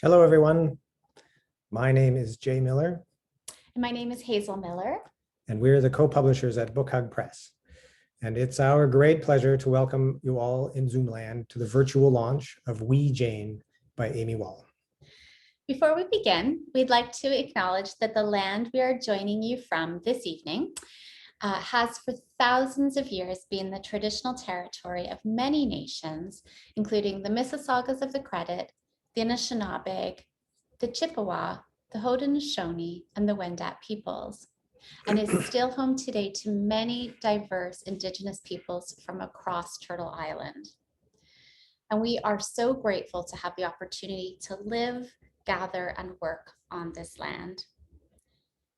Hello, everyone. My name is Jay Miller, And my name is Hazel Miller. and we're the co-publishers at Book Hug Press. And it's our great pleasure to welcome you all in Zoomland to the virtual launch of We Jane by Aimee Wall. Before we begin, we'd like to acknowledge that the land we are joining you from this evening has for thousands of years been the traditional territory of many nations, including the Mississaugas of the Credit, the Anishinaabe, the Chippewa, the Haudenosaunee, and the Wendat peoples, and is still home today to many diverse Indigenous peoples from across Turtle Island. And we are so grateful to have the opportunity to live, gather, and work on this land.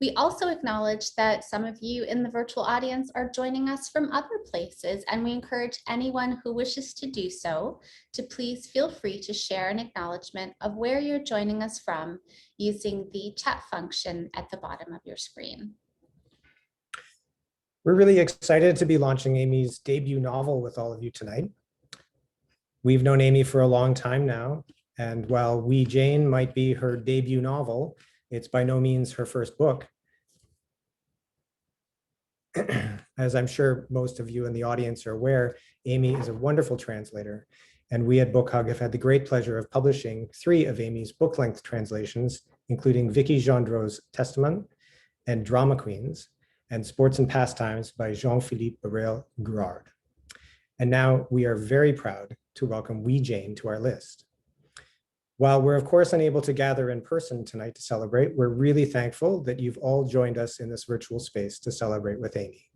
We also acknowledge that some of you in the virtual audience are joining us from other places, and we encourage anyone who wishes to do so to please feel free to share an acknowledgement of where you're joining us from using the chat function at the bottom of your screen. We're really excited to be launching Aimee's debut novel with all of you tonight. We've known Aimee for a long time now, and while We Jane might be her debut novel, it's by no means her first book. As I'm sure most of you in the audience are aware, Aimee is a wonderful translator, and we at Book Hug have had the great pleasure of publishing 3 of Aimee's book-length translations, including Vicky Gendreau's Testament and Drama Queens, and Sports and Pastimes by Jean-Philippe Barrel-Guirard. And now we are very proud to welcome We Jane to our list. While we're of course unable to gather in person tonight to celebrate, we're really thankful that you've all joined us in this virtual space to celebrate with Aimee.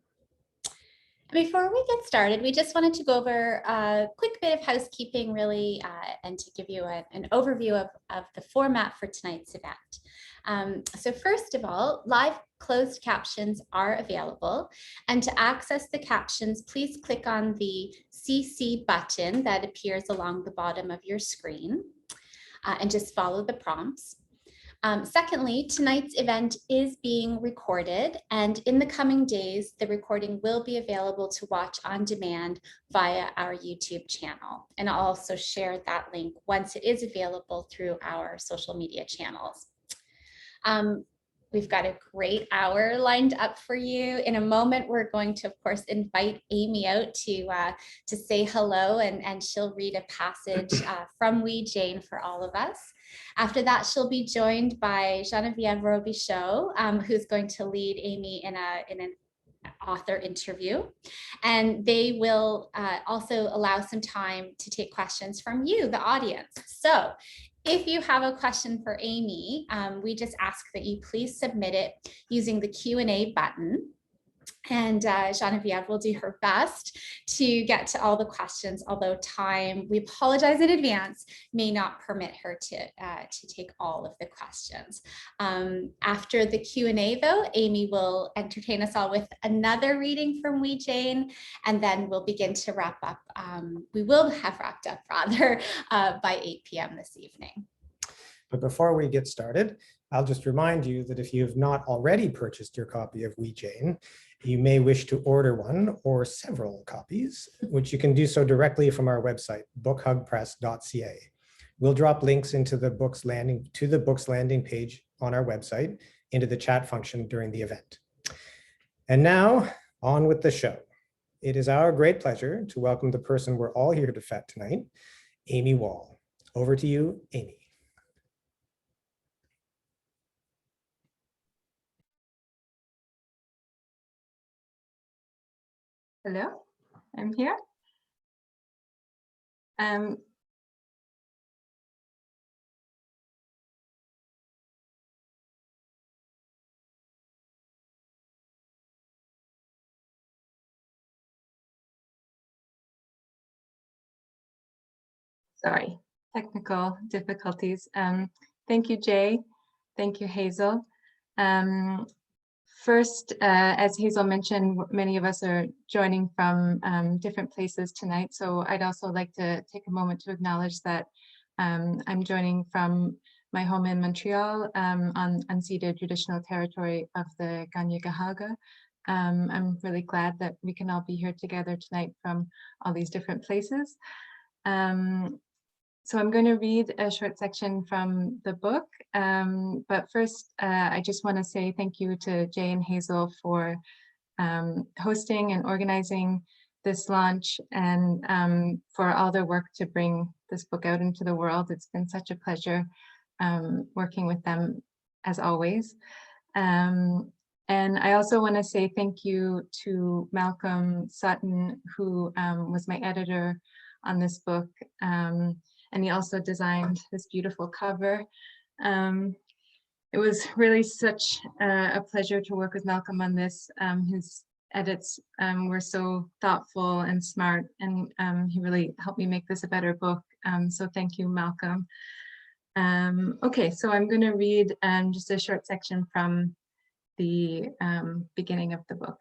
Before we get started, we just wanted to go over a quick bit of housekeeping really and to give you an overview of the format for tonight's event. So first of all, live closed captions are available, and to access the captions, please click on the CC button that appears along the bottom of your screen and just follow the prompts. Secondly, tonight's event is being recorded, and in the coming days, the recording will be available to watch on demand via our YouTube channel. And I'll also share that link once it is available through our social media channels. We've got a great hour lined up for you. In a moment, we're going to, of course, invite Aimee out to say hello, and she'll read a passage from We Jane for all of us. After that, she'll be joined by Genevieve Robichaud, who's going to lead Aimee in an author interview, and they will also allow some time to take questions from you, the audience. So if you have a question for Aimee, we just ask that you please submit it using the Q&A button. And Genevieve will do her best to get to all the questions, although time, we apologize in advance, may not permit her to take all of the questions. After the Q&A though, Aimee will entertain us all with another reading from We Jane, and then we'll begin to wrap up. We will have wrapped up rather by 8 p.m. this evening. But before we get started, I'll just remind you that if you have not already purchased your copy of We Jane, you may wish to order one or several copies, which you can do so directly from our website, bookhugpress.ca. We'll drop links into the book's landing page on our website into the chat function during the event. And now on with the show. It is our great pleasure to welcome the person we're all here to vet tonight, Aimee Wall. Over to you, Aimee. Hello, I'm here. Sorry, technical difficulties. Thank you, Jay. Thank you, Hazel. First, as Hazel mentioned, many of us are joining from different places tonight. So I'd also like to take a moment to acknowledge that I'm joining from my home in Montreal on unceded traditional territory of the Kanien'kehá:ka. I'm really glad that we can all be here together tonight from all these different places. So I'm going to read a short section from the book, but first I just want to say thank you to Jay and Hazel for hosting and organizing this launch, and for all their work to bring this book out into the world. It's been such a pleasure working with them as always. And I also want to say thank you to Malcolm Sutton, who was my editor on this book. And he also designed this beautiful cover. It was really such a pleasure to work with Malcolm on this. His edits were so thoughtful and smart, and he really helped me make this a better book. So thank you, Malcolm. Okay, so I'm going to read just a short section from the beginning of the book.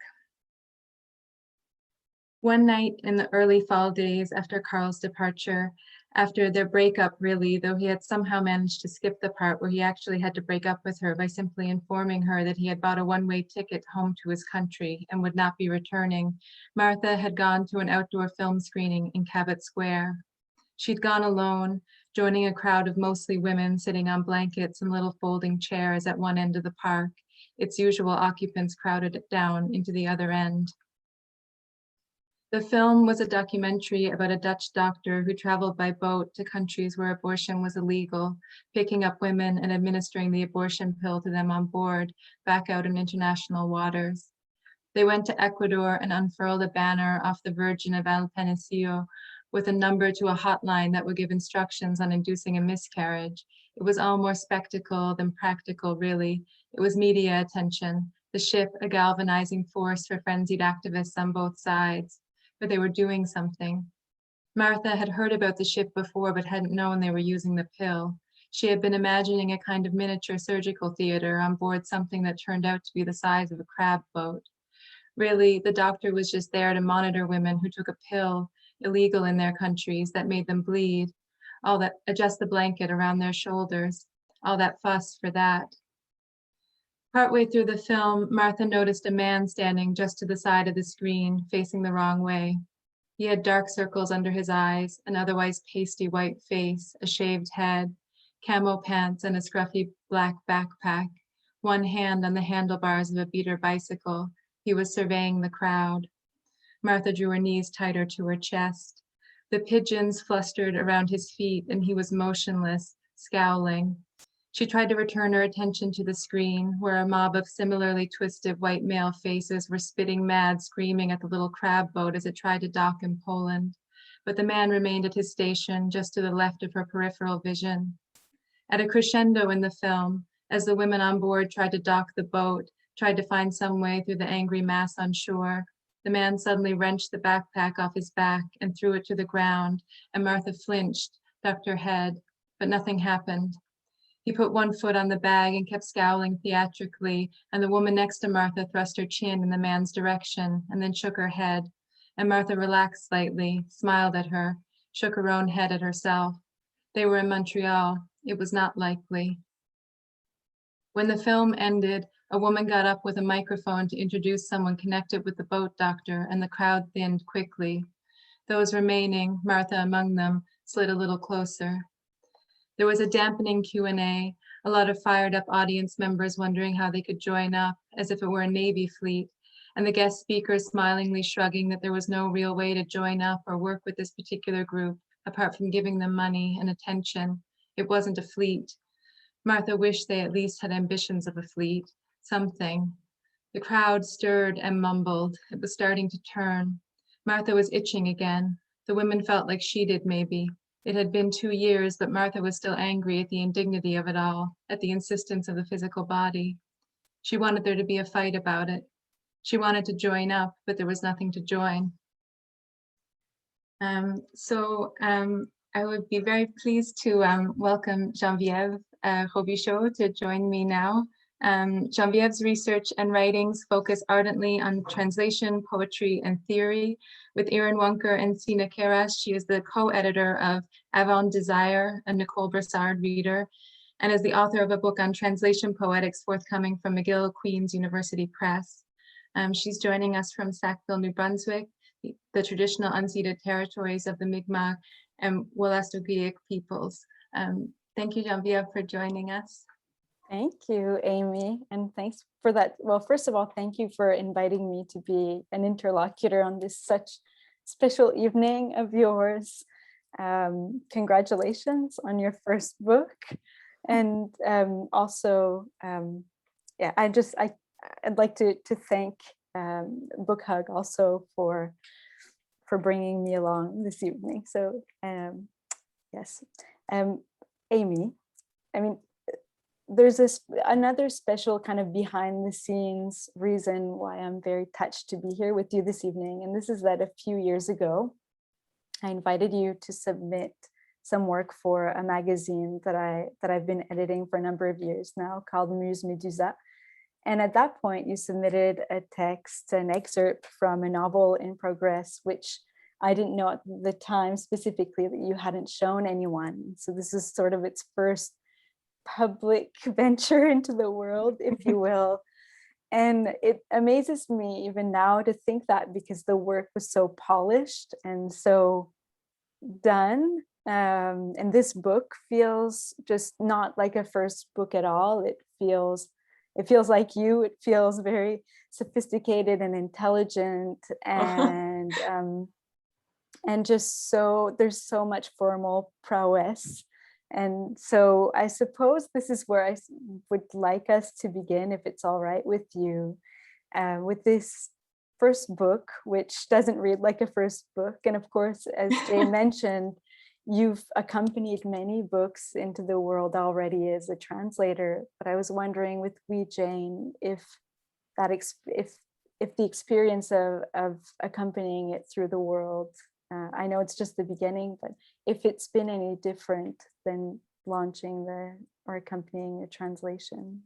One night in the early fall days after Carl's departure, after their breakup really, though he had somehow managed to skip the part where he actually had to break up with her by simply informing her that he had bought a one-way ticket home to his country and would not be returning, Martha had gone to an outdoor film screening in Cabot Square. She'd gone alone, joining a crowd of mostly women sitting on blankets and little folding chairs at one end of the park, its usual occupants crowded down into the other end. The film was a documentary about a Dutch doctor who traveled by boat to countries where abortion was illegal, picking up women and administering the abortion pill to them on board, back out in international waters. They went to Ecuador and unfurled a banner off the Virgin of Valparaíso with a number to a hotline that would give instructions on inducing a miscarriage. It was all more spectacle than practical, really. It was media attention, the ship a galvanizing force for frenzied activists on both sides. But they were doing something. Martha had heard about the ship before, but hadn't known they were using the pill. She had been imagining a kind of miniature surgical theater on board something that turned out to be the size of a crab boat. Really, the doctor was just there to monitor women who took a pill, illegal in their countries, that made them bleed, all that, adjust the blanket around their shoulders, all that fuss for that. Partway through the film, Martha noticed a man standing just to the side of the screen, facing the wrong way. He had dark circles under his eyes, an otherwise pasty white face, a shaved head, camo pants, and a scruffy black backpack, one hand on the handlebars of a beater bicycle. He was surveying the crowd. Martha drew her knees tighter to her chest. The pigeons flustered around his feet, and he was motionless, scowling. She tried to return her attention to the screen, where a mob of similarly twisted white male faces were spitting mad, screaming at the little crab boat as it tried to dock in Poland. But the man remained at his station, just to the left of her peripheral vision. At a crescendo in the film, as the women on board tried to dock the boat, tried to find some way through the angry mass on shore, the man suddenly wrenched the backpack off his back and threw it to the ground, and Martha flinched, ducked her head, but nothing happened. He put one foot on the bag and kept scowling theatrically, and the woman next to Martha thrust her chin in the man's direction and then shook her head, and Martha relaxed slightly, smiled at her, shook her own head at herself. They were in Montreal. It was not likely. When the film ended, a woman got up with a microphone to introduce someone connected with the boat doctor, and the crowd thinned quickly. Those remaining, Martha among them, slid a little closer. There was a dampening Q&A, a lot of fired up audience members wondering how they could join up, as if it were a Navy fleet, and the guest speakers smilingly shrugging that there was no real way to join up or work with this particular group, apart from giving them money and attention. It wasn't a fleet. Martha wished they at least had ambitions of a fleet, something. The crowd stirred and mumbled. It was starting to turn. Martha was itching again. The women felt like she did, maybe. It had been 2 years, but Martha was still angry at the indignity of it all, at the insistence of the physical body. She wanted there to be a fight about it. She wanted to join up, but there was nothing to join. I would be very pleased to welcome Genevieve Robichaud to join me now. Genevieve's research and writings focus ardently on translation, poetry, and theory. With Erin Wunker and Sina Keras, she is the co-editor of Avant Desire, a Nicole Brassard reader, and is the author of a book on translation poetics forthcoming from McGill Queen's University Press. She's joining us from Sackville, New Brunswick, the traditional unceded territories of the Mi'kmaq and Wolastoqiyik peoples. Thank you, Genevieve, for joining us. Thank you, Aimee, and thanks for that. Well, first of all, thank you for inviting me to be an interlocutor on this such special evening of yours. Congratulations on your first book. And also, yeah, I'd like to thank Book Hug also for bringing me along this evening. So yes, Aimee, I mean, there's another special kind of behind the scenes reason why I'm very touched to be here with you this evening. And this is that a few years ago, I invited you to submit some work for a magazine that I've been editing for a number of years now called Muse Medusa. And at that point, you submitted a text, an excerpt from a novel in progress, which I didn't know at the time specifically that you hadn't shown anyone. So this is sort of its first public venture into the world, if you will. And it amazes me even now to think that, because the work was so polished and so done. And this book feels just not like a first book at all. It feels like you. It feels very sophisticated and intelligent, and just so there's so much formal prowess. And so I suppose this is where I would like us to begin, if it's all right with you, with this first book, which doesn't read like a first book. And of course, as Jay mentioned, you've accompanied many books into the world already as a translator. But I was wondering with Wee Jane, if the experience of accompanying it through the world, I know it's just the beginning, but if it's been any different than launching or accompanying the translations.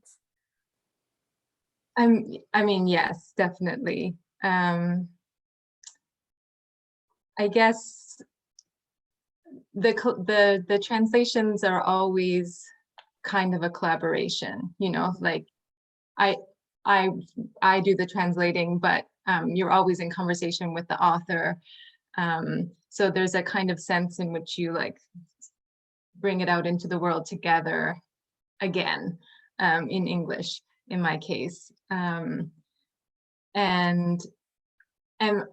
I mean, yes, definitely. I guess the translations are always kind of a collaboration, you know, like I do the translating, but you're always in conversation with the author. So there's a kind of sense in which you like bring it out into the world together again, in English, in my case. And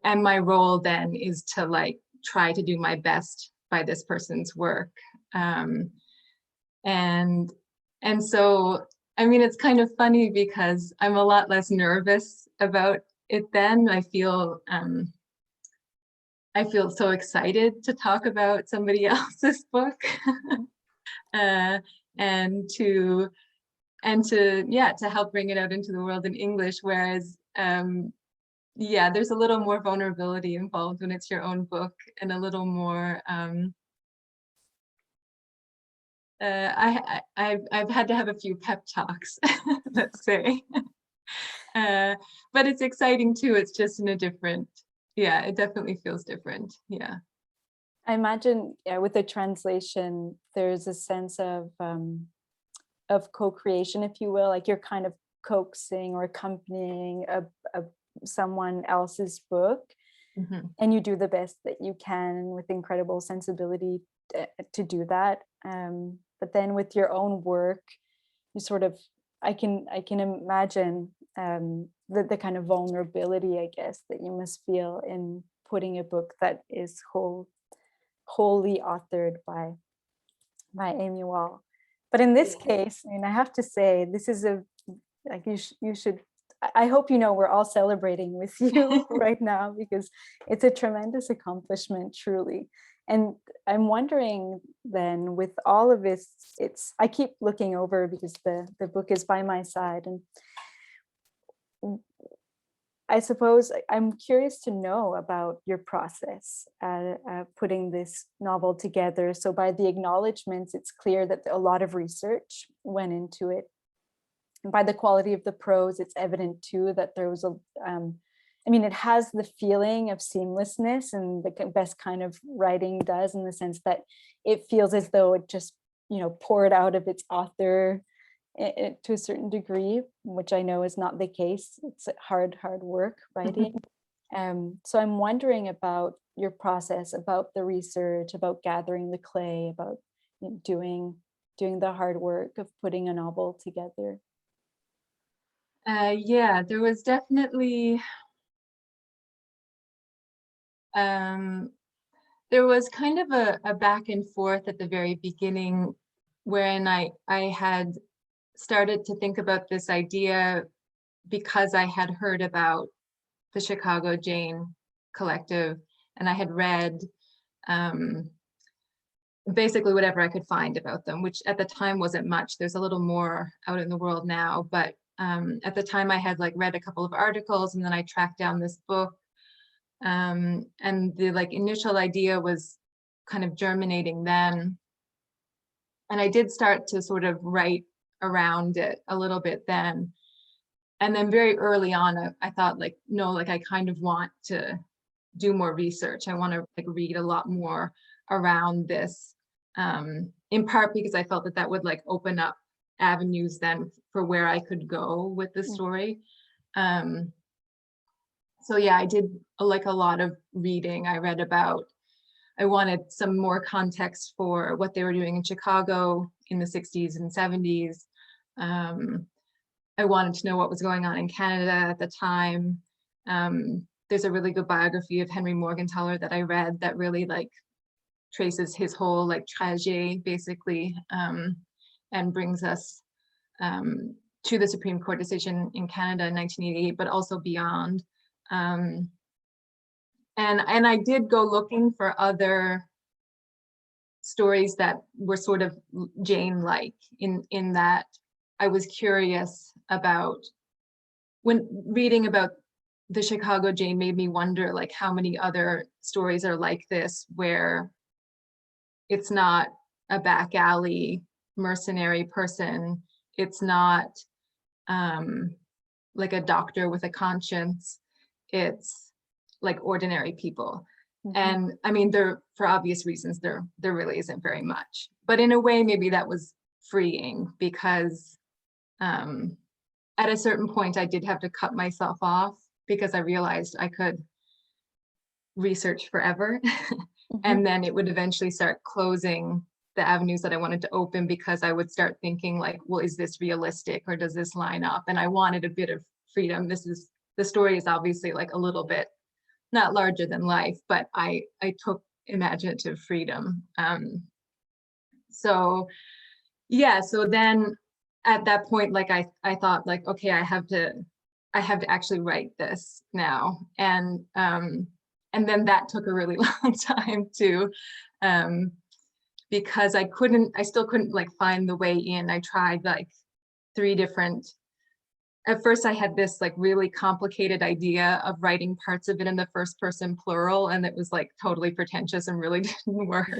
my role then is to like try to do my best by this person's work. And so, I mean, it's kind of funny because I'm a lot less nervous about it then. I feel so excited to talk about somebody else's book, and to help bring it out into the world in English. Whereas, yeah, there's a little more vulnerability involved when it's your own book, and a little more. I've had to have a few pep talks, let's say, but it's exciting too. It's just in a different. Yeah, it definitely feels different. Yeah. I imagine, yeah, with the translation, there's a sense of co-creation, if you will, like you're kind of coaxing or accompanying someone else's book, and you do the best that you can with incredible sensibility to do that. But then with your own work, you sort of, I can imagine the kind of vulnerability, I guess, that you must feel in putting a book that is wholly authored by Aimee Wall. But in this case, I mean, I have to say, this is like you should. I hope you know we're all celebrating with you right now, because it's a tremendous accomplishment, truly. And I'm wondering then, with all of this, I keep looking over because the book is by my side, and I suppose I'm curious to know about your process putting this novel together. So by the acknowledgements, it's clear that a lot of research went into it. And by the quality of the prose, it's evident too that there was I mean, it has the feeling of seamlessness, and the best kind of writing does, in the sense that it feels as though it just, poured out of its author to a certain degree, which I know is not the case. It's hard work writing. So I'm wondering about your process, about the research, about gathering the clay, about doing the hard work of putting a novel together? Yeah, there was definitely, there was kind of a back and forth at the very beginning, wherein I had started to think about this idea because I had heard about the Chicago Jane Collective, and I had read basically whatever I could find about them, which at the time wasn't much. There's a little more out in the world now, but at the time I had like read a couple of articles, and then I tracked down this book. And the like initial idea was kind of germinating then. And I did start to sort of write around it a little bit then. And then very early on, I thought like, no, like I kind of want to do more research. I want to like read a lot more around this, in part because I felt that that would like open up avenues then for where I could go with the story. So yeah, I did like a lot of reading. I read about, I wanted some more context for what they were doing in Chicago in the 60s and 70s. I wanted to know what was going on in Canada at the time. There's a really good biography of Henry Morgenthaler that I read that really like traces his whole like trajet basically, and brings us to the Supreme Court decision in Canada in 1988, but also beyond. And I did go looking for other stories that were sort of Jane-like in that I was curious about, when reading about the Chicago Jane made me wonder like how many other stories are like this, where it's not a back alley mercenary person, it's not like a doctor with a conscience, it's like ordinary people. And I mean, there, for obvious reasons, there really isn't very much, but in a way maybe that was freeing, because at a certain point I did have to cut myself off, because I realized I could research forever and then it would eventually start closing the avenues that I wanted to open, because I would start thinking like, well, is this realistic or does this line up? And I wanted a bit of freedom. The story is obviously like a little bit not larger than life, but I took imaginative freedom. So yeah, so then at that point, like I thought like, okay, I have to actually write this now. And then that took a really long time too, because I still couldn't like find the way in. I tried like 3 different, at first I had this like really complicated idea of writing parts of it in the first person plural, and it was like totally pretentious and really didn't work.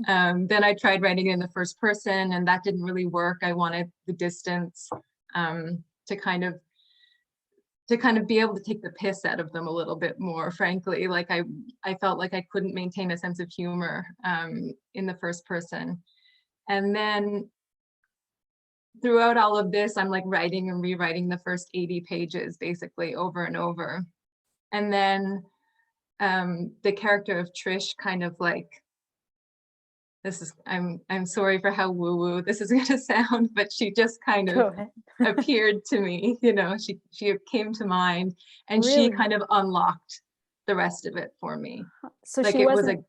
Then I tried writing it in the first person, and that didn't really work. I wanted the distance to kind of be able to take the piss out of them a little bit more, frankly. Like I felt like I couldn't maintain a sense of humor in the first person. And then throughout all of this, I'm like writing and rewriting the first 80 pages basically over and over. And then the character of Trish kind of like, I'm sorry for how woo-woo this is gonna sound, but she just kind of appeared to me, you know, she came to mind, and really? She kind of unlocked the rest of it for me. So like she wasn't,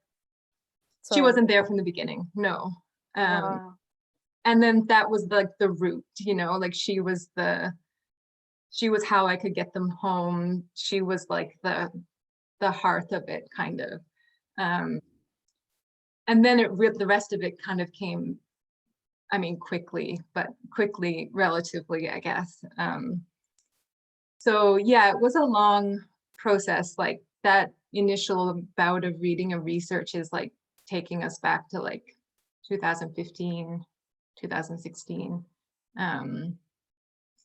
she wasn't there from the beginning, no. Wow. And then that was like the root, you know, like she was how I could get them home. She was like the hearth of it, kind of. And then the rest of it kind of came, I mean, quickly relatively, I guess. So yeah, it was a long process. Like that initial bout of reading and research is like taking us back to like 2015, 2016. And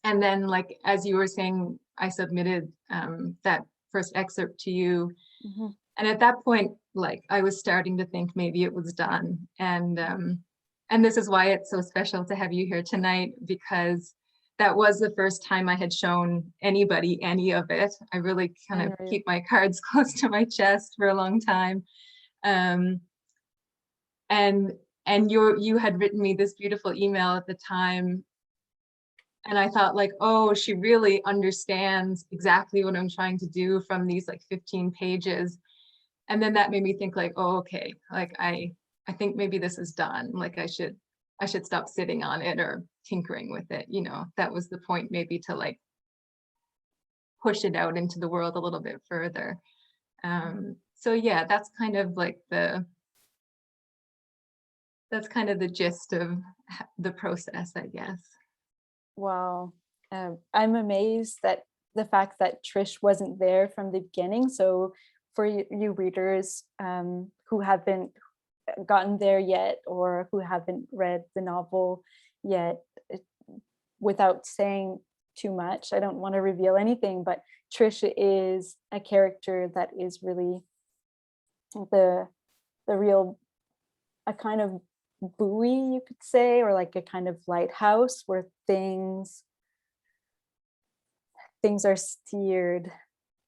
then like, as you were saying, I submitted that first excerpt to you. And at that point, like I was starting to think maybe it was done. And this is why it's so special to have you here tonight, because that was the first time I had shown anybody any of it. I really kind of Unreal. keep my cards close to my chest for a long time. And you had written me this beautiful email at the time. And I thought like, oh, she really understands exactly what I'm trying to do from these like 15 pages. And then that made me think like, oh, okay, like I think maybe this is done. Like I should stop sitting on it or tinkering with it. You know, that was the point, maybe to like push it out into the world a little bit further. So yeah, that's kind of like the gist of the process, I guess. Wow. I'm amazed that the fact that Trish wasn't there from the beginning. So for you readers who haven't gotten there yet, or who haven't read the novel yet, without saying too much, I don't want to reveal anything, but Trish is a character that is really the real, a kind of buoy, you could say, or like a kind of lighthouse where things are steered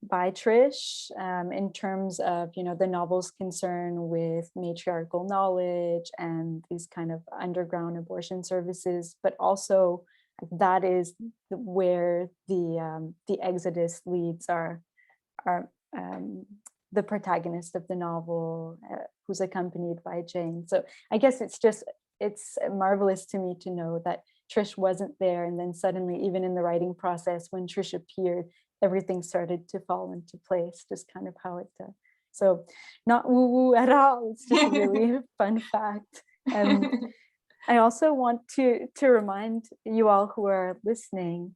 by Trish, in terms of, you know, the novel's concern with matriarchal knowledge and these kind of underground abortion services, but also that is where the exodus leads our the protagonist of the novel, who's accompanied by Jane. So I guess it's marvelous to me to know that Trish wasn't there, and then suddenly, even in the writing process, when Trish appeared, everything started to fall into place, just kind of how it does. So not woo-woo at all. It's just a really fun fact. I also want to remind you all who are listening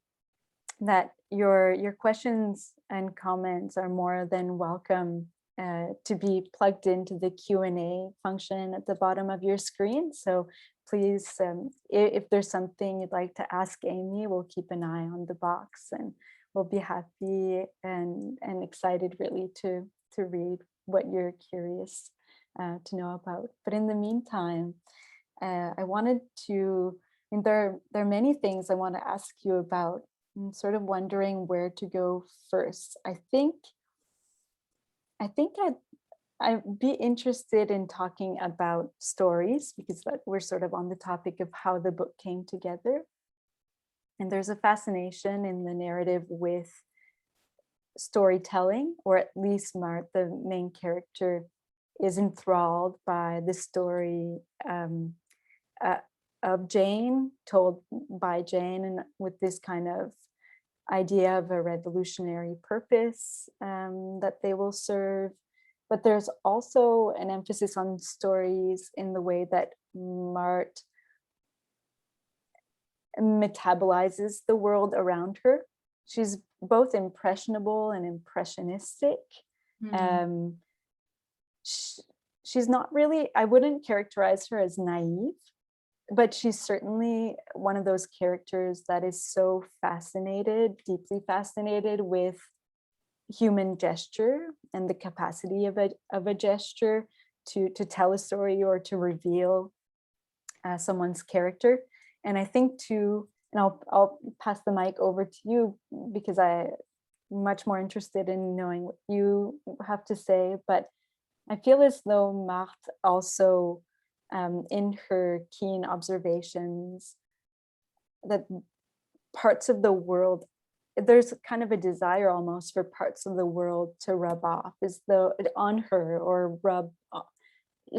that your questions and comments are more than welcome to be plugged into the Q&A function at the bottom of your screen. So please, if there's something you'd like to ask Aimee, we'll keep an eye on the box, and we'll be happy and excited really to read what you're curious to know about. But in the meantime, I wanted to, I mean, there are many things I want to ask you about. I'm sort of wondering where to go first. I think I'd be interested in talking about stories, because we're sort of on the topic of how the book came together. And there's a fascination in the narrative with storytelling, or at least Mart, the main character, is enthralled by the story of Jane, told by Jane, and with this kind of idea of a revolutionary purpose that they will serve. But there's also an emphasis on stories in the way that Mart metabolizes the world around her. She's both impressionable and impressionistic. She's not really, I wouldn't characterize her as naive, but she's certainly one of those characters that is so fascinated, deeply fascinated with human gesture and the capacity of a gesture to tell a story or to reveal someone's character. And I think too, and I'll pass the mic over to you, because I'm much more interested in knowing what you have to say, but I feel as though Marthe also, in her keen observations, that parts of the world, there's kind of a desire almost for parts of the world to rub off, as though on her, or rub off.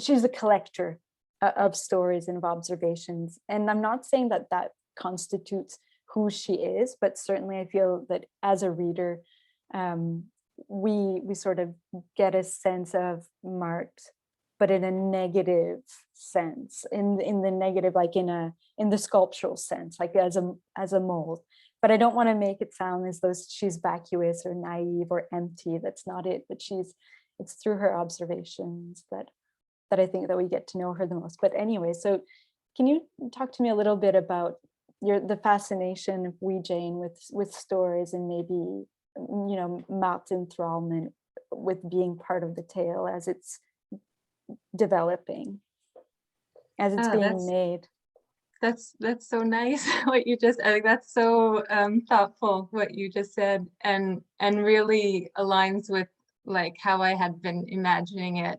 She's a collector of stories and of observations. And I'm not saying that that constitutes who she is, but certainly I feel that as a reader, we sort of get a sense of Mart, but in a negative sense, in the negative, like in the sculptural sense, like as a mold. But I don't want to make it sound as though she's vacuous or naive or empty. That's not it. But it's through her observations that I think that we get to know her the most. But anyway, so can you talk to me a little bit about the fascination of Wee Jane with stories, and maybe, you know, Marthe's enthrallment with being part of the tale as it's developing, as it's being made? That's so nice what you just, I think that's so thoughtful what you just said, and really aligns with like how I had been imagining it,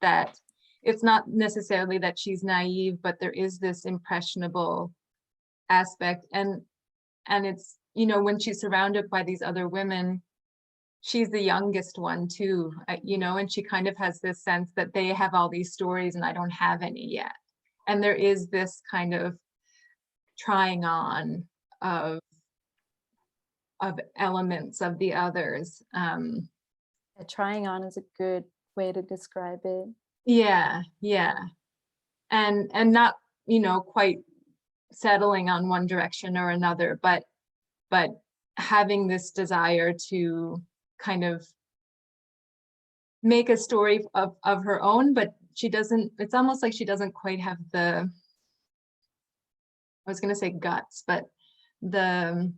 that it's not necessarily that she's naive, but there is this impressionable aspect, and it's, you know, when she's surrounded by these other women, she's the youngest one too, you know, and she kind of has this sense that they have all these stories and I don't have any yet. And there is this kind of trying on of elements of the others. Trying on is a good way to describe it. Yeah, and not, you know, quite settling on one direction or another, but having this desire to kind of make a story of her own, but she doesn't, it's almost like she doesn't quite have the, I was going to say guts, but the,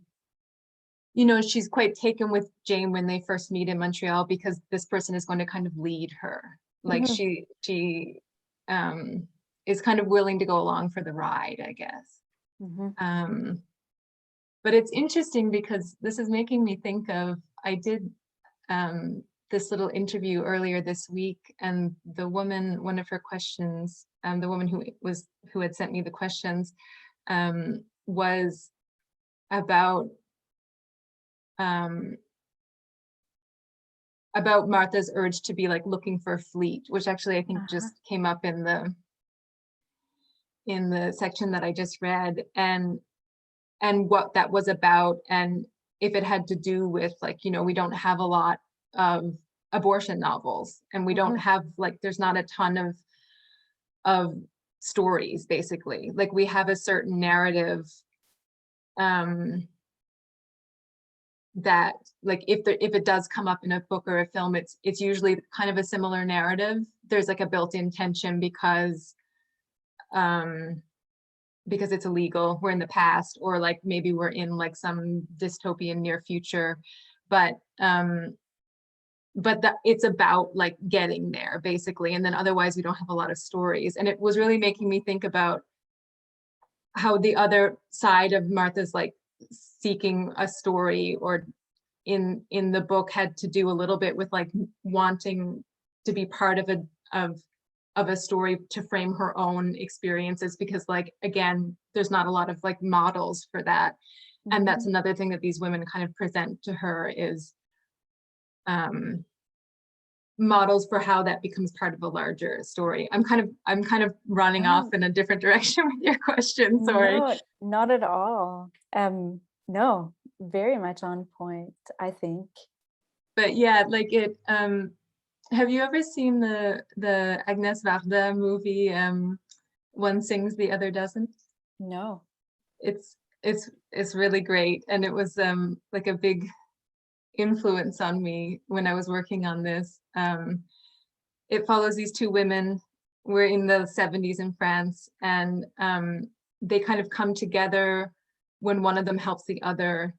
you know, she's quite taken with Jane when they first meet in Montreal, because this person is going to kind of lead her. Like she is kind of willing to go along for the ride, I guess. But it's interesting because this is making me think of, I did this little interview earlier this week, and the woman, one of her questions, the woman who had sent me the questions, was about Martha's urge to be like looking for a fleet, which actually I think just came up in the section that I just read, and what that was about, and if it had to do with, like, you know, we don't have a lot of abortion novels, and we don't have, like, there's not a ton of stories, basically. Like, we have a certain narrative that, like, if it does come up in a book or a film, it's usually kind of a similar narrative. There's like a built-in tension because it's illegal, we're in the past, or like maybe we're in like some dystopian near future, but it's about like getting there, basically, and then otherwise we don't have a lot of stories. And it was really making me think about how the other side of Martha's like seeking a story, or in the book, had to do a little bit with like wanting to be part of a story to frame her own experiences, because, like, again, there's not a lot of like models for that. And that's another thing that these women kind of present to her, is models for how that becomes part of a larger story. I'm kind of running off in a different direction with your question, sorry. No, not at all. No, very much on point, I think. But yeah, like it, have you ever seen the Agnès Varda movie, One Sings, the Other Doesn't? No. It's really great, and it was like a big influence on me when I was working on this. It follows these two women. We're in the 70s in France, and they kind of come together when one of them helps the other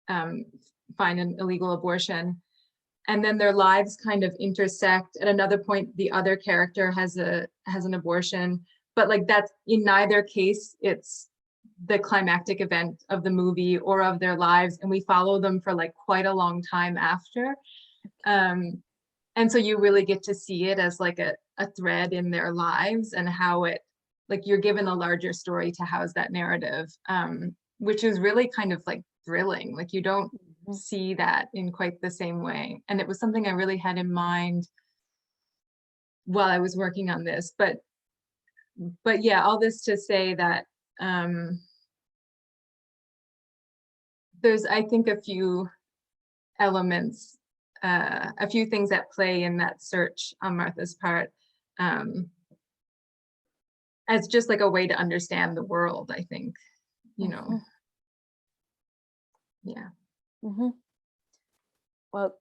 find an illegal abortion. And then their lives kind of intersect. At another point, the other character has an abortion, but like that's, in neither case, it's the climactic event of the movie or of their lives, and we follow them for like quite a long time after. And so you really get to see it as like a thread in their lives, and how it, like, you're given a larger story to house that narrative, which is really kind of like thrilling. Like, you don't see that in quite the same way. And it was something I really had in mind while I was working on this. But yeah, all this to say that there's, I think, a few elements, a few things at play in that search on Martha's part, as just like a way to understand the world, I think, you know. Yeah. Well,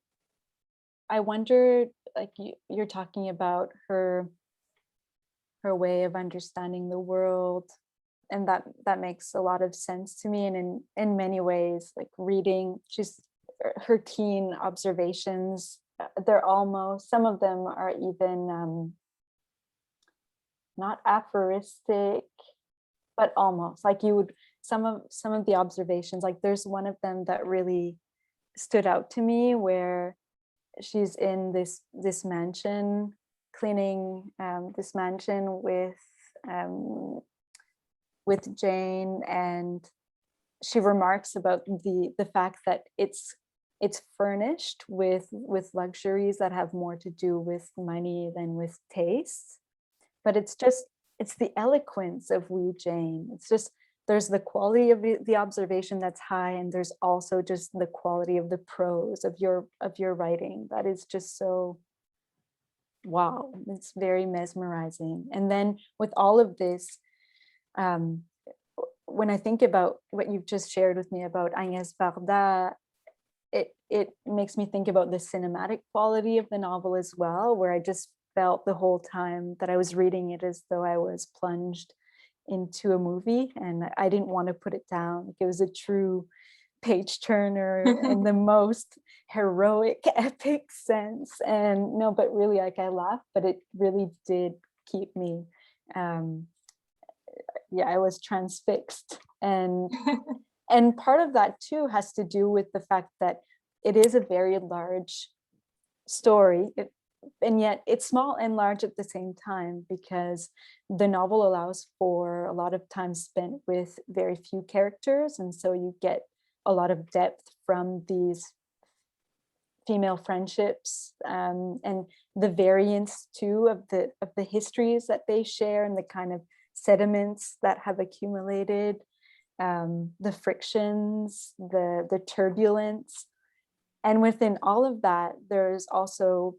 I wonder, like, you're talking about her way of understanding the world, and that makes a lot of sense to me. And in many ways, like, reading just her keen observations, they're almost, some of them are even not aphoristic, but almost like you would, some of the observations, like there's one of them that really stood out to me, where she's in this mansion, cleaning this mansion with Jane, and she remarks about the fact that it's furnished with luxuries that have more to do with money than with taste. But it's the eloquence of wee Jane. It's just, there's the quality of the observation that's high, and there's also just the quality of the prose of your writing that is just so, wow, it's very mesmerizing. And then with all of this, when I think about what you've just shared with me about Agnès Varda, it makes me think about the cinematic quality of the novel as well, where I just felt the whole time that I was reading it as though I was plunged into a movie, and I didn't want to put it down. It was a true page turner in the most heroic, epic sense. And no, but really, like, I laughed, but it really did keep me, I was transfixed. And part of that too has to do with the fact that it is a very large story, and yet it's small and large at the same time, because the novel allows for a lot of time spent with very few characters, and so you get a lot of depth from these female friendships, and the variance too of the histories that they share, and the kind of sediments that have accumulated, the frictions, the turbulence. And within all of that, there's also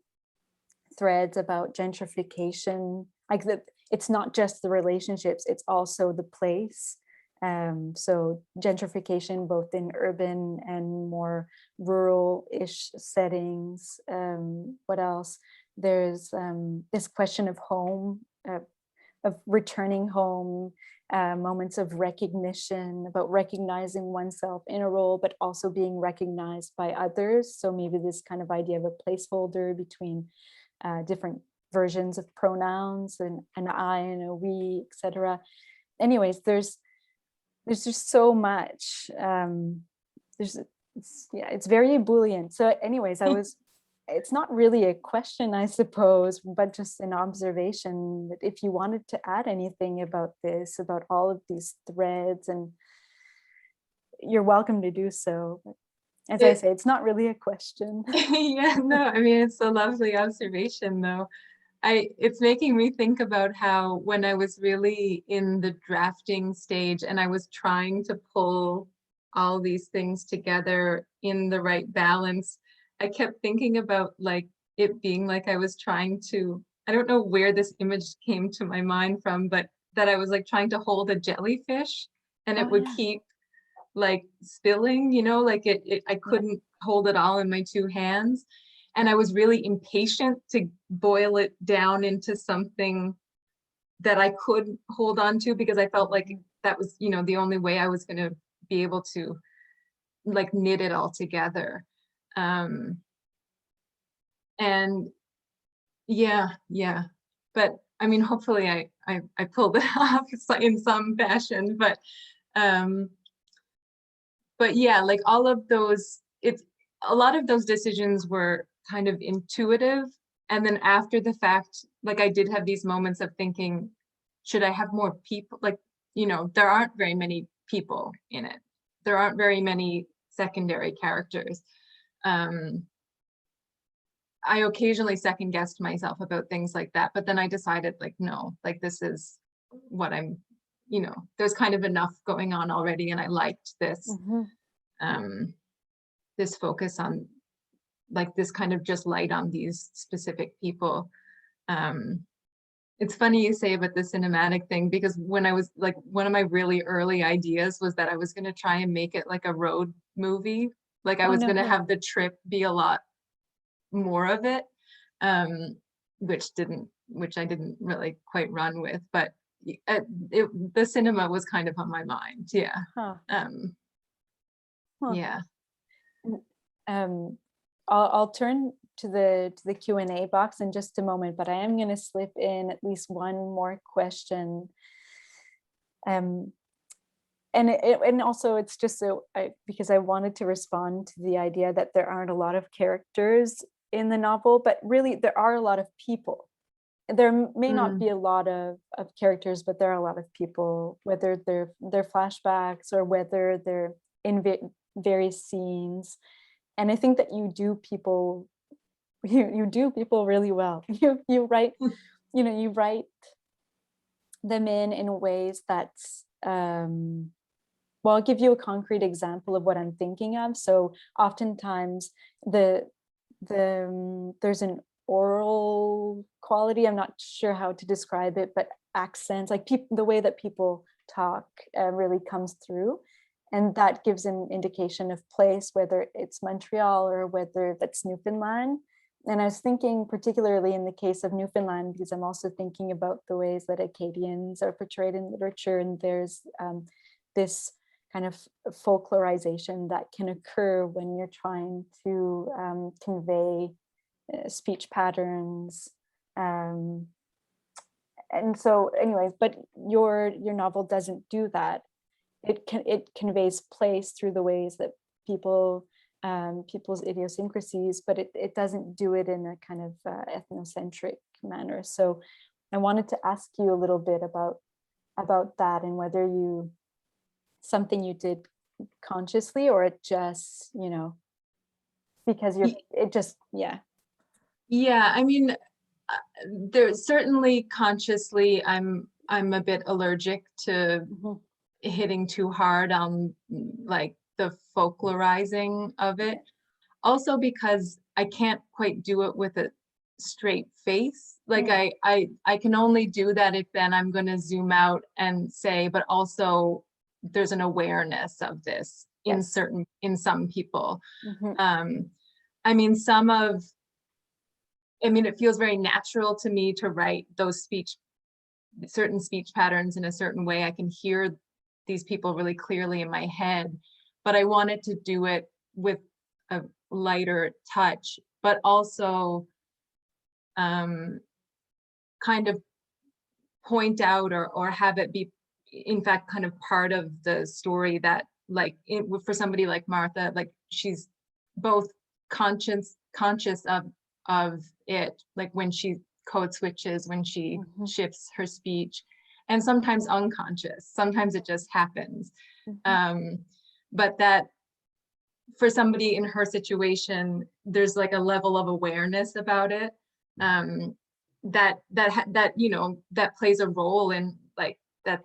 threads about gentrification, like it's not just the relationships, it's also the place. So gentrification, both in urban and more rural-ish settings. What else? There's this question of home, of returning home, moments of recognition, about recognizing oneself in a role, but also being recognized by others. So maybe this kind of idea of a placeholder between different versions of pronouns, and an I and a we, etc. Anyways, there's just so much. It's very ebullient. So anyways, it's not really a question, I suppose, but just an observation that if you wanted to add anything about this, about all of these threads, and you're welcome to do so. But as I say, it's not really a question. Yeah, no, I mean, it's a lovely observation though. It's making me think about how when I was really in the drafting stage and I was trying to pull all these things together in the right balance, I kept thinking about like it being like I was trying to, I don't know where this image came to my mind from, but that I was like trying to hold a jellyfish, and it would keep like spilling, you know, like I couldn't hold it all in my two hands. And I was really impatient to boil it down into something that I could hold on to, because I felt like that was, you know, the only way I was going to be able to like knit it all together. And yeah, but I mean, hopefully I pulled it off in some fashion, but yeah, like all of those, a lot of those decisions were kind of intuitive. And then after the fact, like I did have these moments of thinking, should I have more people? Like, you know, there aren't very many people in it. There aren't very many secondary characters. I occasionally second guessed myself about things like that, but then I decided like, no, like this is what I'm, you know, there's kind of enough going on already. And I liked this, this focus on like this kind of just light on these specific people. It's funny you say about the cinematic thing, because when I was like, one of my really early ideas was that I was going to try and make it like a road movie. Like I was going to have the trip be a lot more of it, which I didn't really quite run with, but the cinema was kind of on my mind. Yeah. Yeah. I'll turn to the Q&A box in just a moment, but I am going to slip in at least one more question. And also it's just so because I wanted to respond to the idea that there aren't a lot of characters in the novel, but really there are a lot of people. There may not be a lot of characters, but there are a lot of people, whether they're flashbacks or whether they're in various scenes. And I think that you do people really well. You write, you write them in ways that's well, I'll give you a concrete example of what I'm thinking of. So oftentimes there's an oral quality. I'm not sure how to describe it, but accents, like the way that people talk really comes through. And that gives an indication of place, whether it's Montreal or whether that's Newfoundland. And I was thinking particularly in the case of Newfoundland, because I'm also thinking about the ways that Acadians are portrayed in literature. And there's this kind of folklorization that can occur when you're trying to convey speech patterns. And so anyways, but your novel doesn't do that. It conveys place through the ways that people's idiosyncrasies, but it doesn't do it in a kind of ethnocentric manner. So I wanted to ask you a little bit about that, and whether something you did consciously, or it just, because Yeah, I mean, there's certainly consciously I'm a bit allergic to hitting too hard on like the folklorizing of it. Also because I can't quite do it with a straight face. Like I can only do that if then I'm going to zoom out and say, but also there's an awareness of this in some people. I mean, it feels very natural to me to write those certain speech patterns in a certain way. I can hear these people really clearly in my head, but I wanted to do it with a lighter touch, but also kind of point out or have it be, in fact, kind of part of the story that, like, for somebody like Martha, like she's both conscious of it, like when she code switches, when she shifts her speech, and sometimes unconscious, sometimes it just happens. But that for somebody in her situation, there's like a level of awareness about it that plays a role in like that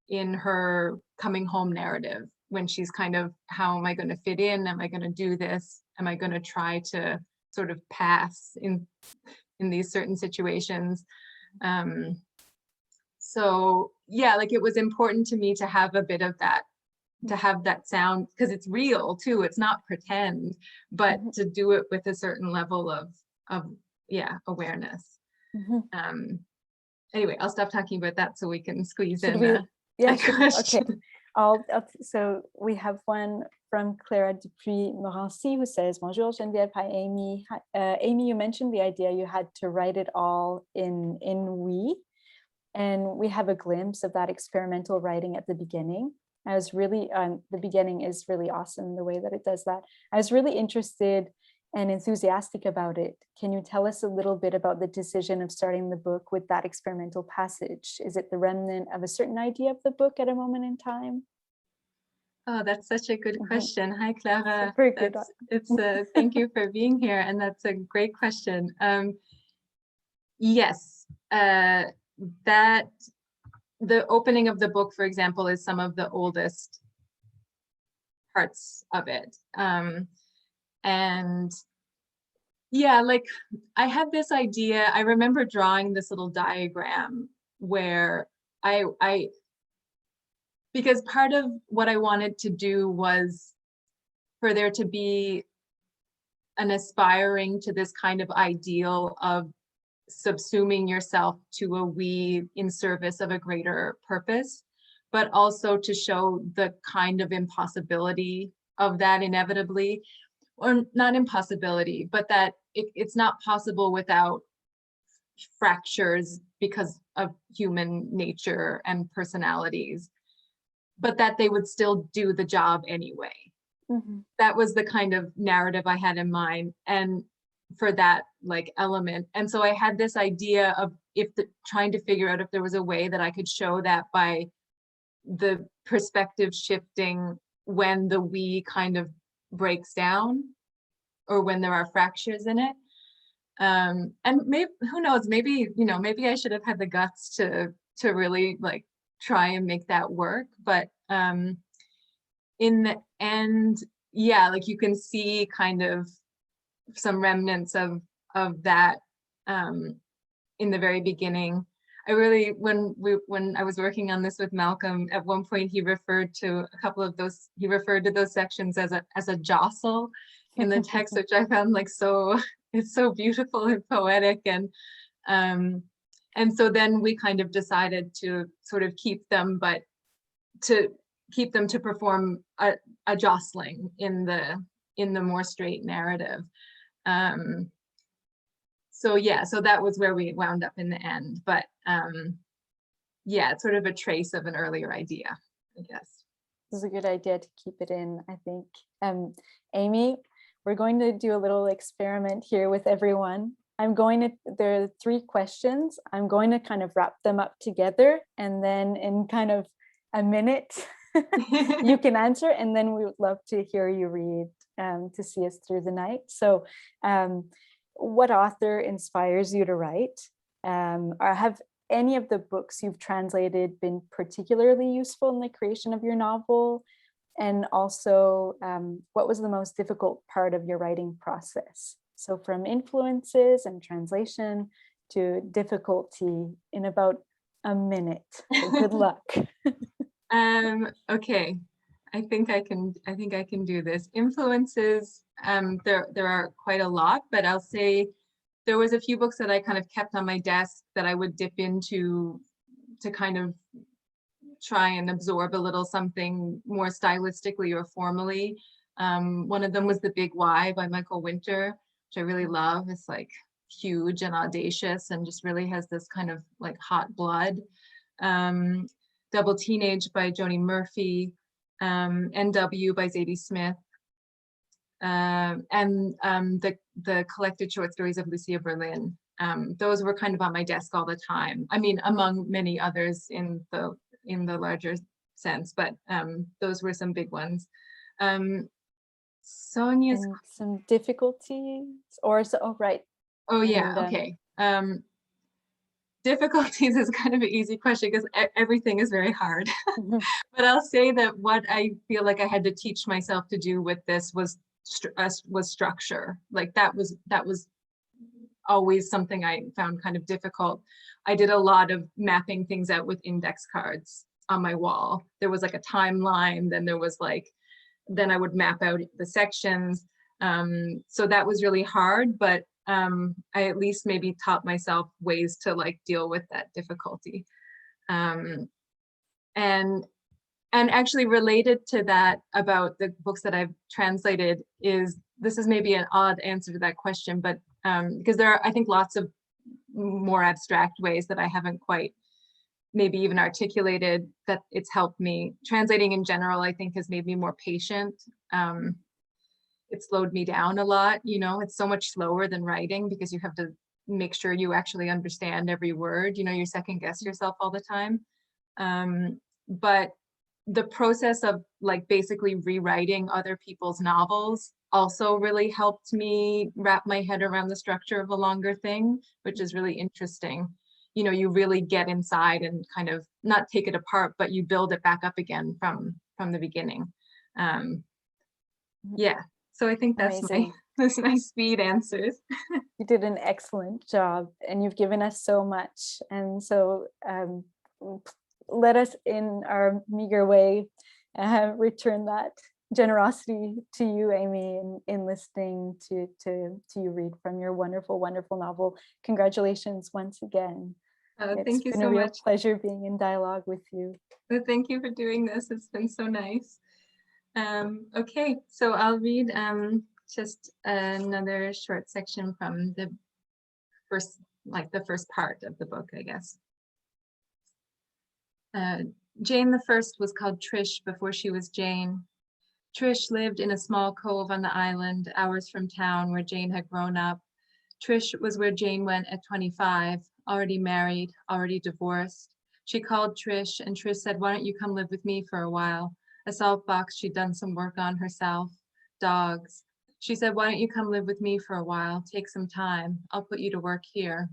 in her coming home narrative, when she's kind of, how am I going to fit in? Am I going to do this? Am I going to try to sort of pass in these certain situations? So yeah, like it was important to me to have a bit of that, to have that sound, because it's real too, it's not pretend, but to do it with a certain level of awareness. Anyway, I'll stop talking about that so we can squeeze in okay. So we have one from Clara Dupuis-Morancy who says, Bonjour Geneviève, hi Aimee. Aimee, you mentioned the idea you had to write it all in oui, and we have a glimpse of that experimental writing at the beginning. I was really, the beginning is really awesome, the way that it does that. I was really interested and enthusiastic about it. Can you tell us a little bit about the decision of starting the book with that experimental passage? Is it the remnant of a certain idea of the book at a moment in time? Oh, that's such a good question. Hi, Clara. Very good. Thank you for being here. And that's a great question. Yes, that the opening of the book, for example, is some of the oldest parts of it. And yeah, like I had this idea, I remember drawing this little diagram where because part of what I wanted to do was for there to be an aspiring to this kind of ideal of subsuming yourself to a we in service of a greater purpose, but also to show the kind of impossibility of that inevitably, or not impossibility, but that it's not possible without fractures because of human nature and personalities, but that they would still do the job anyway. Mhm. That was the kind of narrative I had in mind, and for that like element. And so I had this idea of trying to figure out if there was a way that I could show that by the perspective shifting when the we kind of breaks down, or when there are fractures in it. And maybe, who knows, maybe, you know, maybe I should have had the guts to really like try and make that work. But in the end, yeah, like you can see kind of some remnants of that in the very beginning. I really, when I was working on this with Malcolm, at one point he referred to a couple of those, he referred to those sections as a jostle in the text, which I found like so, it's so beautiful and poetic. And so then we kind of decided to sort of keep them, but to keep them to perform a jostling in the more straight narrative. So yeah, so that was where we wound up in the end. But yeah, it's sort of a trace of an earlier idea, I guess. This is a good idea to keep it in, I think. Aimee, we're going to do a little experiment here with everyone. There are 3 questions. I'm going to kind of wrap them up together, and then in kind of a minute, you can answer, and then we would love to hear you read to see us through the night. So what author inspires you to write? Or have any of the books you've translated been particularly useful in the creation of your novel? And also, what was the most difficult part of your writing process? So from influences and translation to difficulty in about a minute. So good luck. Okay, I think I can do this. Influences, there are quite a lot, but I'll say there was a few books that I kind of kept on my desk that I would dip into to kind of try and absorb a little something more stylistically or formally. One of them was The Big Why by Michael Winter, which I really love. It's like huge and audacious and just really has this kind of like hot blood. Double Teenage by Joni Murphy, NW by Zadie Smith, and the collected short stories of Lucia Berlin. Those were kind of on my desk all the time. I mean, among many others in the larger sense, but those were some big ones. Sonia's and some difficulties, or so. Oh, right. Oh yeah. And, okay. Difficulties is kind of an easy question because everything is very hard. But I'll say that what I feel like I had to teach myself to do with this was structure. Like that was always something I found kind of difficult. I did a lot of mapping things out with index cards on my wall. There was like a timeline, then I would map out the sections. So that was really hard, but I at least maybe taught myself ways to like deal with that difficulty. And actually related to that about the books that I've translated this is maybe an odd answer to that question, but because there are, I think, lots of more abstract ways that I haven't quite maybe even articulated that it's helped me. Translating in general, I think, has made me more patient. It slowed me down a lot. You know, it's so much slower than writing because you have to make sure you actually understand every word. You know, you second guess yourself all the time. But the process of like basically rewriting other people's novels also really helped me wrap my head around the structure of a longer thing, which is really interesting. You know, you really get inside and kind of not take it apart, but you build it back up again from the beginning. Yeah, so I think that's my speed answers. You did an excellent job, and you've given us so much. And so let us, in our meager way, return that generosity to you, Aimee, in listening to you read from your wonderful, wonderful novel. Congratulations once again. Thank you so much. It's been a real pleasure being in dialogue with you. Thank you for doing this. It's been so nice. Okay, so I'll read just another short section from the first like the first part of the book, I guess. Jane the First was called Trish before she was Jane. Trish lived in a small cove on the island, hours from town where Jane had grown up. Trish was where Jane went at 25, already married, already divorced. She called Trish and Trish said, "Why don't you come live with me for a while?" A salt box she'd done some work on herself, dogs. She said, "Why don't you come live with me for a while? Take some time. I'll put you to work here."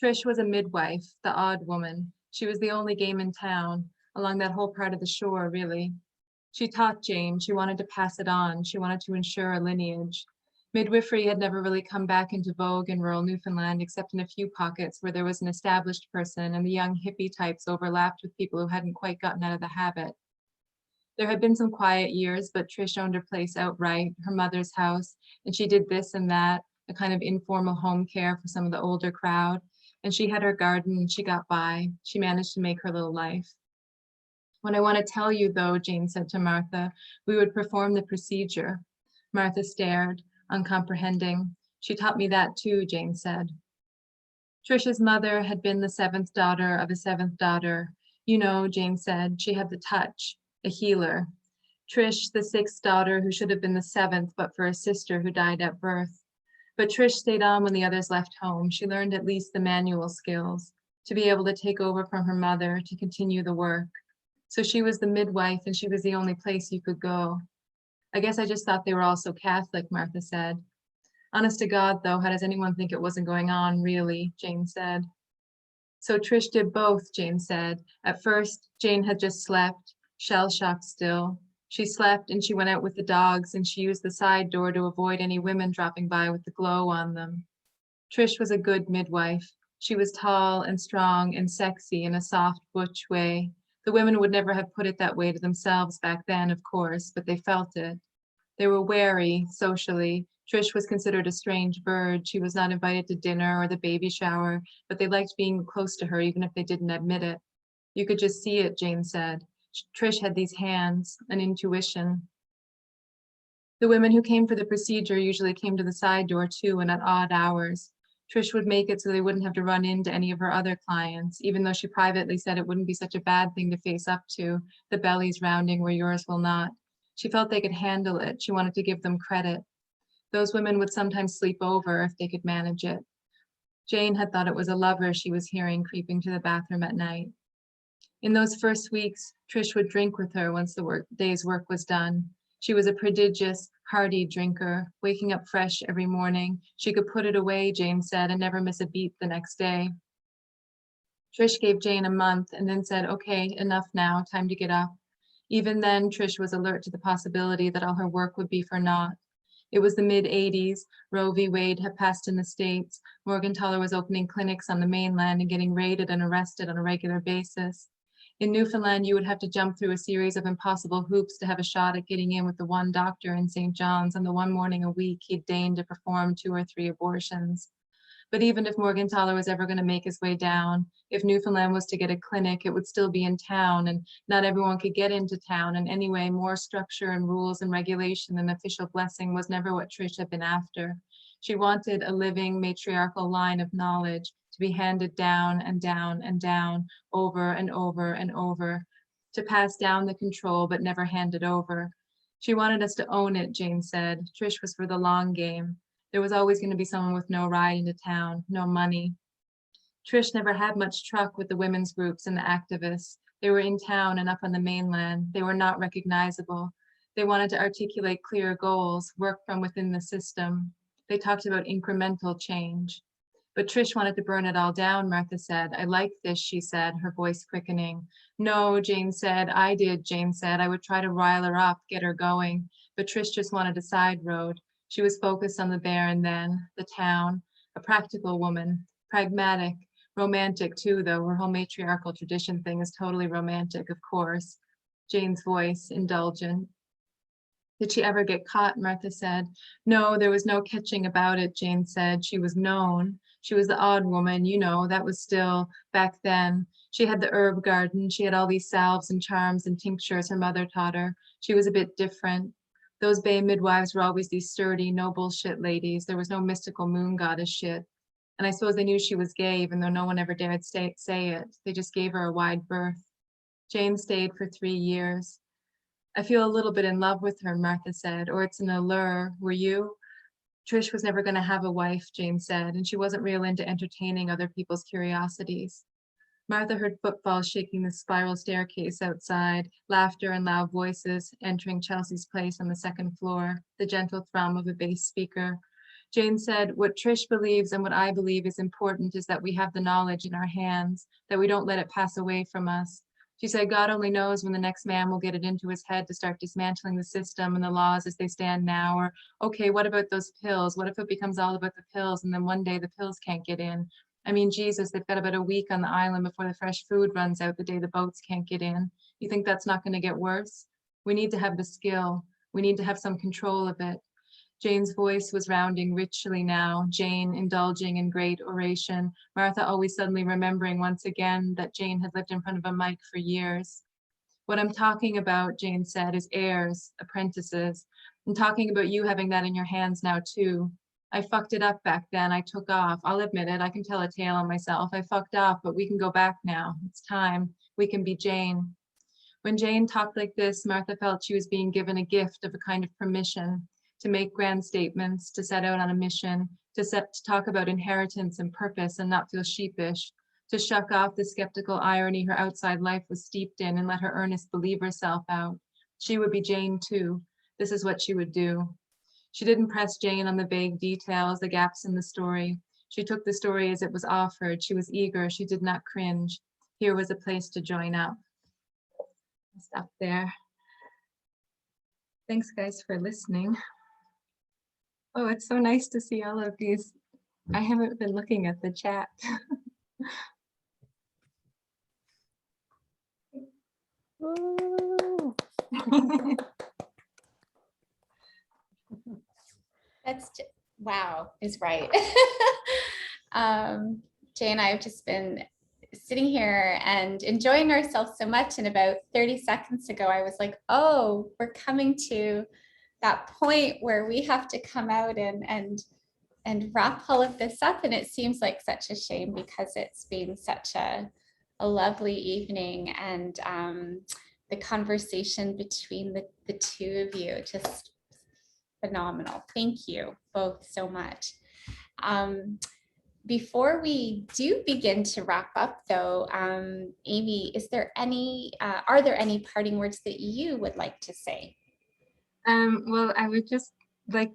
Trish was a midwife, the odd woman. She was the only game in town, along that whole part of the shore, really. She taught Jane. She wanted to pass it on. She wanted to ensure a lineage. Midwifery had never really come back into vogue in rural Newfoundland, except in a few pockets where there was an established person and the young hippie types overlapped with people who hadn't quite gotten out of the habit. There had been some quiet years, but Trish owned her place outright, her mother's house, and she did this and that, a kind of informal home care for some of the older crowd. And she had her garden and she got by. She managed to make her little life. "What I want to tell you, though," Jane said to Martha, "we would perform the procedure." Martha stared, uncomprehending. "She taught me that too," Jane said. Trish's mother had been the seventh daughter of a seventh daughter. "You know," Jane said, "she had the touch, a healer." Trish, the sixth daughter, who should have been the seventh, but for a sister who died at birth. But Trish stayed on when the others left home. She learned at least the manual skills, to be able to take over from her mother, to continue the work. So she was the midwife and she was the only place you could go. "I guess I just thought they were all so Catholic," Martha said. "Honest to God, though, how does anyone think it wasn't going on, really?" Jane said. So Trish did both, Jane said. At first, Jane had just slept, shell-shocked still. She slept and she went out with the dogs and she used the side door to avoid any women dropping by with the glow on them. Trish was a good midwife. She was tall and strong and sexy in a soft butch way. The women would never have put it that way to themselves back then, of course, but they felt it. They were wary socially. Trish was considered a strange bird. She was not invited to dinner or the baby shower, but they liked being close to her even if they didn't admit it. You could just see it, Jane said. Trish had these hands, an intuition. The women who came for the procedure usually came to the side door too and at odd hours. Trish would make it so they wouldn't have to run into any of her other clients, even though she privately said it wouldn't be such a bad thing to face up to, the bellies rounding where yours will not. She felt they could handle it. She wanted to give them credit. Those women would sometimes sleep over if they could manage it. Jane had thought it was a lover she was hearing creeping to the bathroom at night. In those first weeks, Trish would drink with her once the day's work was done. She was a prodigious, hearty drinker, waking up fresh every morning. She could put it away, Jane said, and never miss a beat the next day. Trish gave Jane a month and then said, "Okay, enough now, time to get up." Even then, Trish was alert to the possibility that all her work would be for naught. It was the mid-'80s. Roe v. Wade had passed in the States. Morgentaler was opening clinics on the mainland and getting raided and arrested on a regular basis. In Newfoundland, you would have to jump through a series of impossible hoops to have a shot at getting in with the one doctor in St. John's, and the one morning a week he'd deign to perform 2 or 3 abortions. But even if Morgentaler was ever going to make his way down, if Newfoundland was to get a clinic, it would still be in town, and not everyone could get into town. And anyway, more structure and rules and regulation than official blessing was never what Trish had been after. She wanted a living matriarchal line of knowledge to be handed down and down and down, over and over and over, to pass down the control but never hand it over. She wanted us to own it, Jane said. Trish was for the long game. There was always going to be someone with no ride into town, no money. Trish never had much truck with the women's groups and the activists. They were in town and up on the mainland. They were not recognizable. They wanted to articulate clear goals, work from within the system. They talked about incremental change. But Trish wanted to burn it all down, Martha said. "I like this," she said, her voice quickening. "No," Jane said. "I did," Jane said. "I would try to rile her up, get her going." But Trish just wanted a side road. She was focused on the there and then, the town, a practical woman, pragmatic, romantic too, though her whole matriarchal tradition thing is totally romantic, of course. Jane's voice, indulgent. "Did she ever get caught?" Martha said. "No, there was no catching about it," Jane said. "She was known. She was the odd woman, you know, that was still back then. She had the herb garden. She had all these salves and charms and tinctures her mother taught her. She was a bit different. Those Bay midwives were always these sturdy, no bullshit ladies. There was no mystical moon goddess shit. And I suppose they knew she was gay, even though no one ever dared say it. They just gave her a wide berth. Jane stayed for 3 years. I feel a little bit in love with her, Martha said, or it's an allure. Were you? Trish was never going to have a wife, Jane said, and she wasn't real into entertaining other people's curiosities. Martha heard footfalls shaking the spiral staircase outside, laughter and loud voices entering Chelsea's place on the 2nd floor, the gentle thrum of a bass speaker. Jane said, what Trish believes and what I believe is important is that we have the knowledge in our hands, that we don't let it pass away from us. She said, God only knows when the next man will get it into his head to start dismantling the system and the laws as they stand now. Or, okay, what about those pills? What if it becomes all about the pills and then one day the pills can't get in? I mean, Jesus, they've got about a week on the island before the fresh food runs out the day the boats can't get in. You think that's not going to get worse? We need to have the skill. We need to have some control of it. Jane's voice was rounding richly now, Jane indulging in great oration, Martha always suddenly remembering once again that Jane had lived in front of a mic for years. What I'm talking about, Jane said, is heirs, apprentices. I'm talking about you having that in your hands now too. I fucked it up back then. I took off. I'll admit it. I can tell a tale on myself. I fucked off, but we can go back now. It's time. We can be Jane. When Jane talked like this, Martha felt she was being given a gift of a kind of permission to make grand statements, to set out on a mission, to talk about inheritance and purpose and not feel sheepish, to shuck off the skeptical irony her outside life was steeped in and let her earnest believe herself out. She would be Jane too. This is what she would do. She didn't press Jane on the vague details, the gaps in the story. She took the story as it was offered. She was eager. She did not cringe. Here was a place to join up. I'll stop there. Thanks, guys, for listening. Oh, it's so nice to see all of these. I haven't been looking at the chat. That's just, wow, is right. Jay and I have just been sitting here and enjoying ourselves so much. And about 30 seconds ago, I was like, oh, we're coming to that point where we have to come out and wrap all of this up. And it seems like such a shame because it's been such a lovely evening, and the conversation between the two of you, just phenomenal. Thank you both so much. Before we do begin to wrap up though, Aimee, are there any parting words that you would like to say? Well, I would just like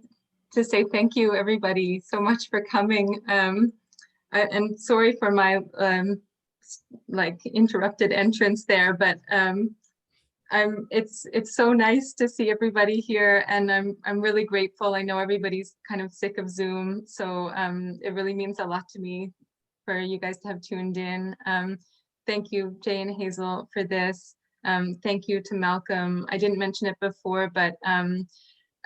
to say thank you everybody so much for coming. And sorry for my interrupted entrance there, but it's so nice to see everybody here, and I'm really grateful. I know everybody's kind of sick of Zoom, so it really means a lot to me for you guys to have tuned in. Thank you, Jay and Hazel, for this. Thank you to Malcolm. I didn't mention it before, but I'm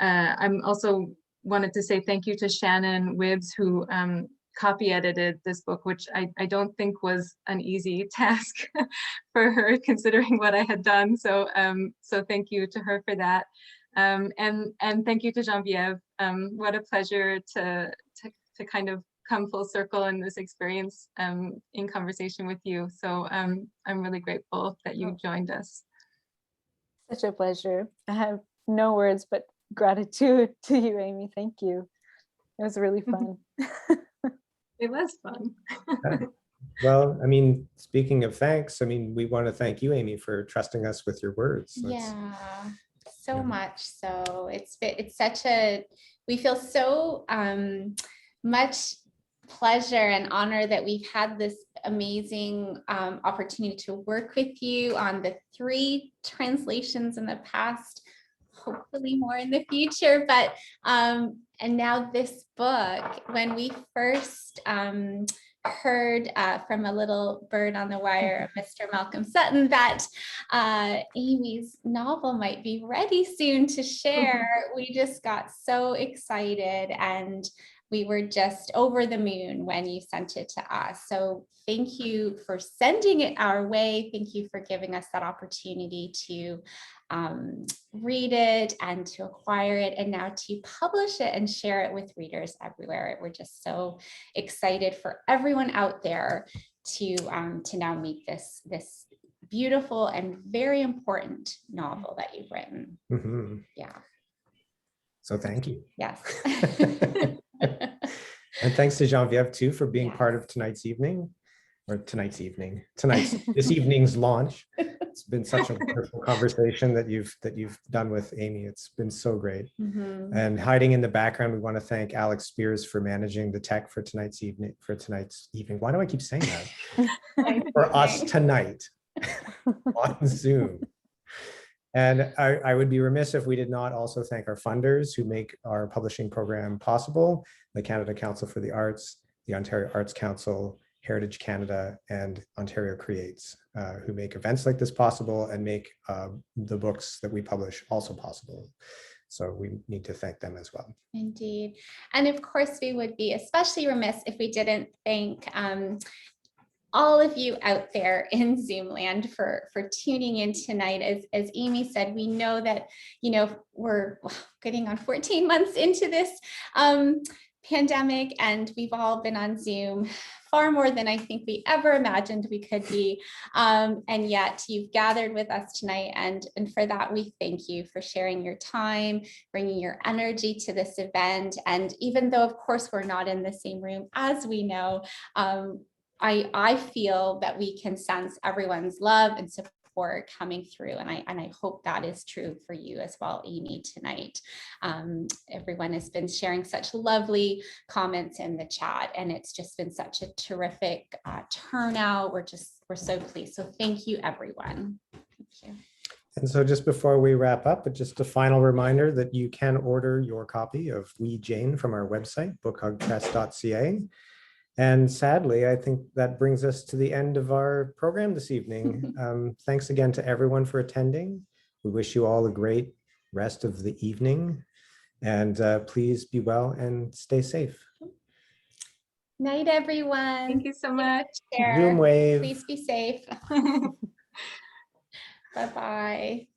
also wanted to say thank you to Shannon Wibbs, who copy edited this book, which I don't think was an easy task for her, considering what I had done. So so thank you to her for that. And thank you to Genevieve. What a pleasure to kind of come full circle in this experience in conversation with you. So I'm really grateful that you joined us. Such a pleasure. I have no words but gratitude to you, Aimee. Thank you. It was really fun. It was fun. Well, I mean, speaking of thanks, I mean, we want to thank you, Aimee, for trusting us with your words. Yeah, so much. So it's such a, we feel so much pleasure and honor that we've had this amazing opportunity to work with you on the 3 translations in the past, hopefully more in the future, but and now this book. When we first heard from a little bird on the wire, Mr. Malcolm Sutton, that Aimee's novel might be ready soon to share, we just got so excited, and we were just over the moon when you sent it to us. So thank you for sending it our way. Thank you for giving us that opportunity to read it and to acquire it, and now to publish it and share it with readers everywhere. We're just so excited for everyone out there to now meet this beautiful and very important novel that you've written. Mm-hmm. Yeah. So thank you. Yes. And thanks to Genevieve too for being Yes. part of tonight's this evening's launch. It's been such a wonderful conversation that you've done with Aimee. It's been so great. Mm-hmm. And hiding in the background, we want to thank Alex Spears for managing the tech for tonight's evening. Why do I keep saying that? For us tonight on Zoom. And I would be remiss if we did not also thank our funders who make our publishing program possible: the Canada Council for the Arts, the Ontario Arts Council, Heritage Canada, and Ontario Creates, who make events like this possible and make the books that we publish also possible. So we need to thank them as well. Indeed. And of course, we would be especially remiss if we didn't thank all of you out there in Zoom land for tuning in tonight. As Aimee said, we know that, we're getting on 14 months into this pandemic, and we've all been on Zoom far more than I think we ever imagined we could be. And yet you've gathered with us tonight, and for that, we thank you for sharing your time, bringing your energy to this event. And even though, of course, we're not in the same room, as we know, I feel that we can sense everyone's love and support coming through, and I hope that is true for you as well, Aimee, tonight. Everyone has been sharing such lovely comments in the chat, and it's just been such a terrific turnout. We're so pleased. So thank you, everyone. Thank you. And so just before we wrap up, just a final reminder that you can order your copy of We Jane from our website, bookhugpress.ca. And sadly, I think that brings us to the end of our program this evening. Thanks again to everyone for attending. We wish you all a great rest of the evening, and please be well and stay safe. Night, everyone. Thank you so much. Zoom wave. Please be safe. Bye-bye.